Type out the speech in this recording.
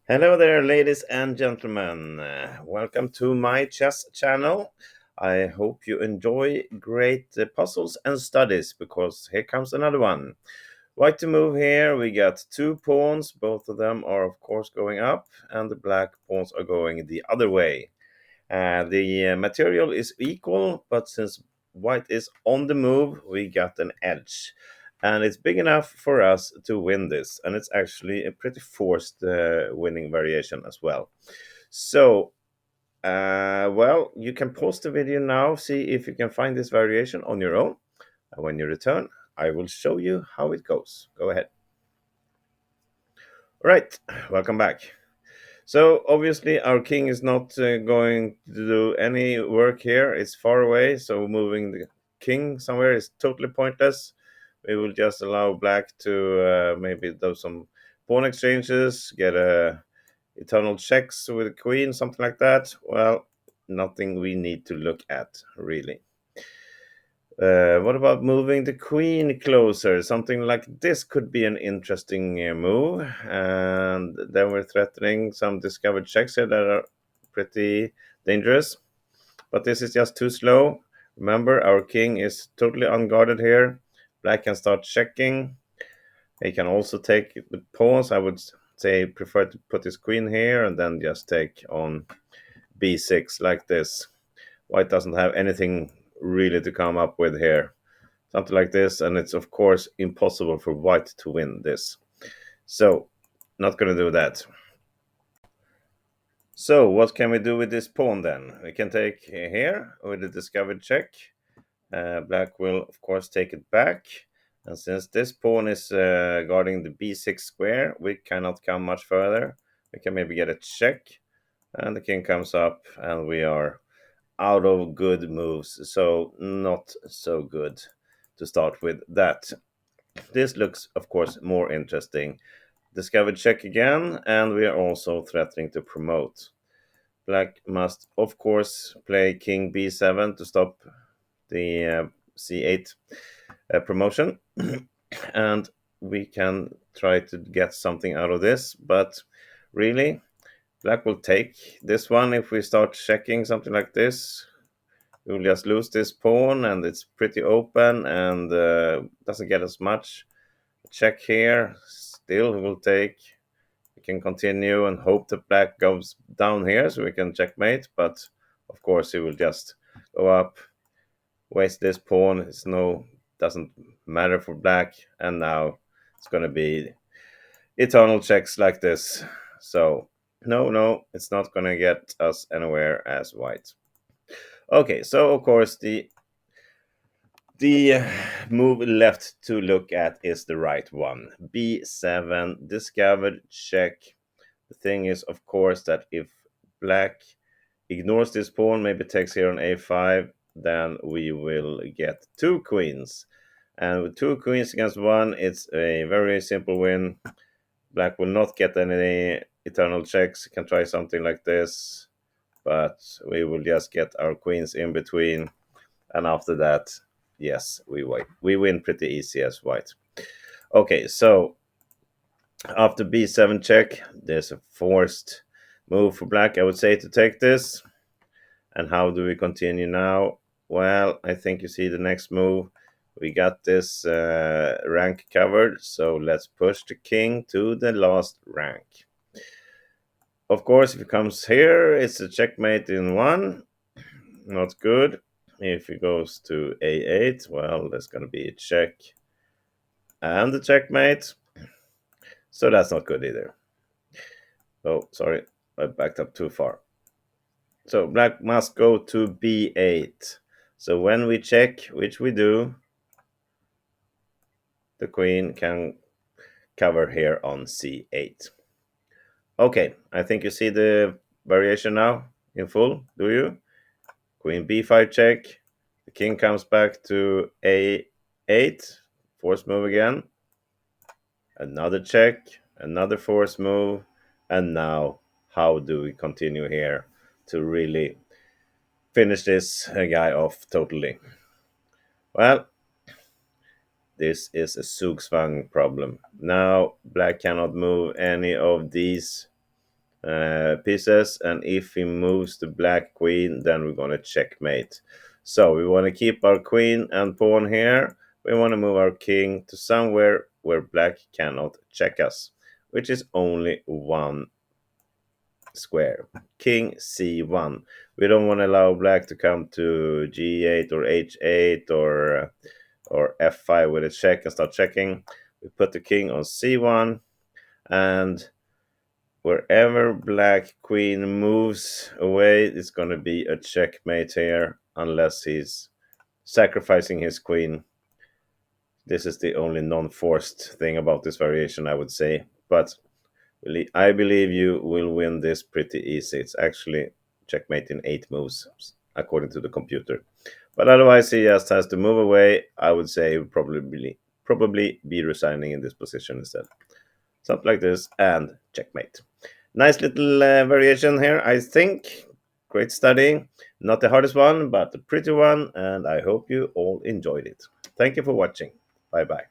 Hello there, ladies and gentlemen. Welcome to my chess channel. I hope you enjoy great puzzles and studies because here comes another one. White to move here. We got two pawns. Both of them are, of course, going up, and the black pawns are going the other way. The material is equal, but since white is on the move, we got an edge. And it's big enough for us to win this. And it's actually a pretty forced winning variation as well. So, well, you can pause the video now, see if you can find this variation on your own. And when you return, I will show you how it goes. Go ahead. All right, welcome back. So obviously our king is not going to do any work here. It's far away, so moving the king somewhere is totally pointless. We will just allow black to maybe do some pawn exchanges, get eternal checks with the queen, something like that. Well, nothing we need to look at really. What about moving the queen closer? Something like this could be an interesting move. And then we're threatening some discovered checks here that are pretty dangerous. But this is just too slow. Remember, our king is totally unguarded here. Black can start checking. He can also take the pawns. I would say prefer to put his queen here and then just take on b6 like this. White doesn't have anything really to come up with here. Something like this, and it's of course impossible for white to win this. So, not going to do that. So, what can we do with this pawn then? We can take here with the discovered check. Black will of course take it back. And since this pawn is guarding the b6 square, we cannot come much further. We can maybe get a check, and the king comes up, and we are out of good moves. So, not so good to start with that. This looks, of course, more interesting. Discovered check again, and we are also threatening to promote. Black must, of course, play king b7 to stop the c8 promotion. And we can try to get something out of this, but really, black will take this one if we start checking something like this. We will just lose this pawn, and it's pretty open and doesn't get as much. Check here. Still, we will take. We can continue and hope that black goes down here so we can checkmate. But of course, he will just go up, waste this pawn. It's no doesn't matter for black, and now it's going to be eternal checks like this. So no, it's not going to get us anywhere as white. Okay, so of course the move left to look at is the right one. b7, discovered, check. The thing is, of course, that if black ignores this pawn, maybe takes here on a5, then we will get two queens. And with two queens against one, it's a very simple win. Black will not get any eternal checks. Can try something like this, but we will just get our queens in between. And after that, yes, we win pretty easy as white. Okay, so after b7 check, there's a forced move for black, I would say, to take this. And how do we continue now? Well, I think you see the next move. We got this rank covered, so let's push the king to the last rank. Of course, if it comes here, it's a checkmate in one. Not good. If it goes to a8, well, there's going to be a check and the checkmate. So that's not good either. Oh, sorry, I backed up too far. So black must go to b8. So when we check, which we do, the queen can cover here on c8. Okay, I think you see the variation now in full, do you? Queen b5 check. The king comes back to a8. Force move again. Another check. Another force move. And now, how do we continue here to really finish this guy off totally? Well, this is a Zugzwang problem. Now, black cannot move any of these pieces, and if he moves the black queen, then we're going to checkmate. So we want to keep our queen and pawn here. We want to move our king to somewhere where black cannot check us, which is only one square. King c1. We don't want to allow black to come to g8 or h8 or f5 with a check and start checking. We put the king on c1, and wherever black queen moves away, it's going to be a checkmate here, unless he's sacrificing his queen. This is the only non-forced thing about this variation, I would say. But I believe you will win this pretty easy. It's actually checkmate in 8 moves, according to the computer. But otherwise, he just has to move away. I would say he would probably be resigning in this position instead. Something like this, and checkmate. Nice little variation here, I think. Great study. Not the hardest one, but the pretty one, and I hope you all enjoyed it. Thank you for watching. Bye bye.